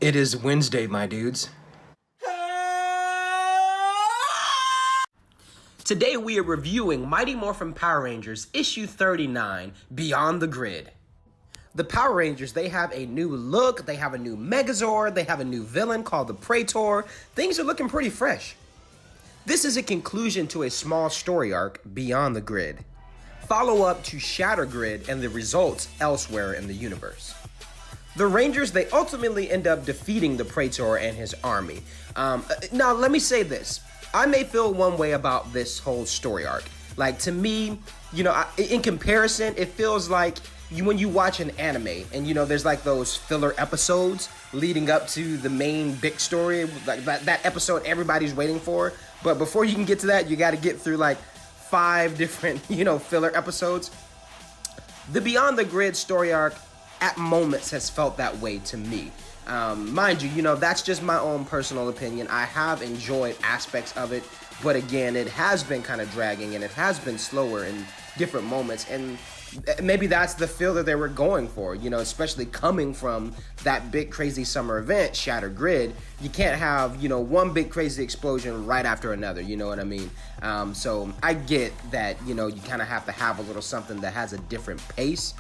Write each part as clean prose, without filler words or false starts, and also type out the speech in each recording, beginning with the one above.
It is Wednesday, my dudes. Today we are reviewing Mighty Morphin Power Rangers issue 39, Beyond the Grid. The Power Rangers, they have a new look, they have a new Megazord, they have a new villain called the Praetor. Things are looking pretty fresh. This is a conclusion to a small story arc, Beyond the Grid. Follow up to Shatter Grid and the results elsewhere in the universe. The Rangers, they ultimately end up defeating the Praetor and his army. Now, let me say this. I may feel one way about this whole story arc. Like, to me, in comparison, it feels like when you watch an anime and, there's like those filler episodes leading up to the main big story, like that episode everybody's waiting for. But before you can get to that, you got to get through like 5 different, filler episodes. The Beyond the Grid story arc at moments has felt that way to me. Mind you, that's just my own personal opinion. I have enjoyed aspects of it, but again, it has been kind of dragging and it has been slower in different moments, and maybe that's the feel that they were going for, especially coming from that big crazy summer event, Shatter Grid. You can't have, one big crazy explosion right after another, you know what I mean? So I get that, you kind of have to have a little something that has a different pace.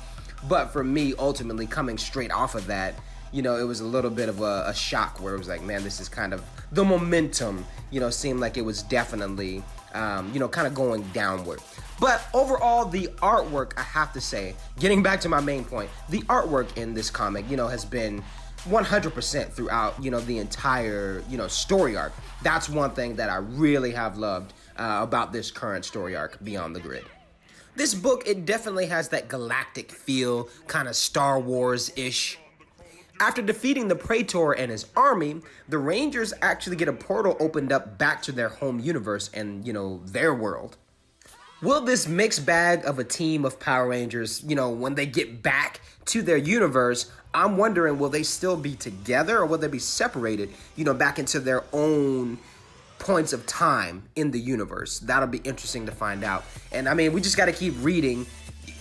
But for me, ultimately, coming straight off of that, it was a little bit of a shock where it was like, man, this is kind of, the momentum, seemed like it was definitely, kind of going downward. But overall, the artwork, I have to say, getting back to my main point, the artwork in this comic, has been 100% throughout, the entire, story arc. That's one thing that I really have loved about this current story arc, Beyond the Grid. This book, it definitely has that galactic feel, kind of Star Wars-ish. After defeating the Praetor and his army, the Rangers actually get a portal opened up back to their home universe and, their world. Will this mixed bag of a team of Power Rangers, when they get back to their universe, I'm wondering, will they still be together or will they be separated, back into their own points of time in the universe? That'll be interesting to find out. And I mean, we just got to keep reading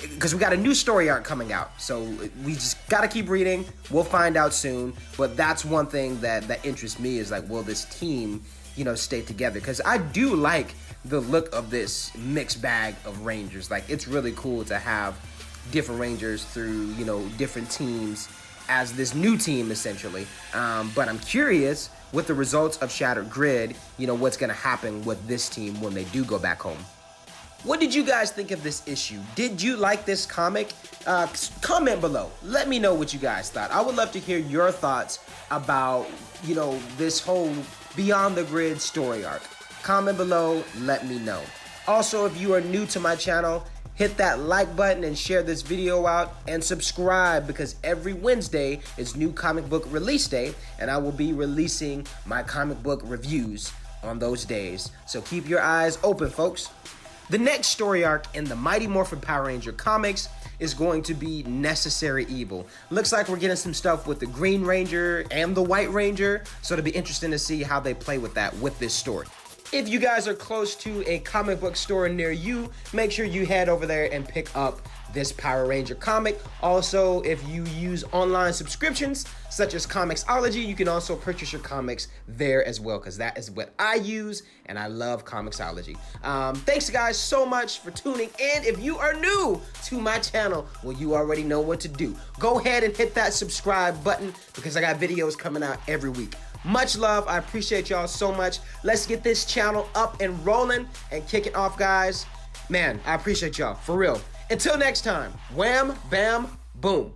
because we got a new story arc coming out. So we just got to keep reading. We'll find out soon. But that's one thing that interests me is like, will this team, stay together? Because I do like the look of this mixed bag of Rangers. Like, it's really cool to have different Rangers through, different teams as this new team, essentially. But I'm curious with the results of Shattered Grid, what's going to happen with this team when they do go back home. What did you guys think of this issue? Did you like this comic? Comment below. Let me know what you guys thought. I would love to hear your thoughts about, this whole Beyond the Grid story arc. Comment below. Let me know. Also, if you are new to my channel, hit that like button and share this video out and subscribe because every Wednesday is new comic book release day and I will be releasing my comic book reviews on those days. So keep your eyes open, folks. The next story arc in the Mighty Morphin Power Ranger comics is going to be Necessary Evil. Looks like we're getting some stuff with the Green Ranger and the White Ranger, so it'll be interesting to see how they play with that with this story. If you guys are close to a comic book store near you, make sure you head over there and pick up this Power Ranger comic. Also, if you use online subscriptions such as Comixology, you can also purchase your comics there as well, because that is what I use and I love Comixology. Thanks guys so much for tuning in. If you are new to my channel, well, you already know what to do. Go ahead and hit that subscribe button because I got videos coming out every week. Much love. I appreciate y'all so much. Let's get this channel up and rolling and kick it off, guys. Man, I appreciate y'all, for real. Until next time, wham, bam, boom.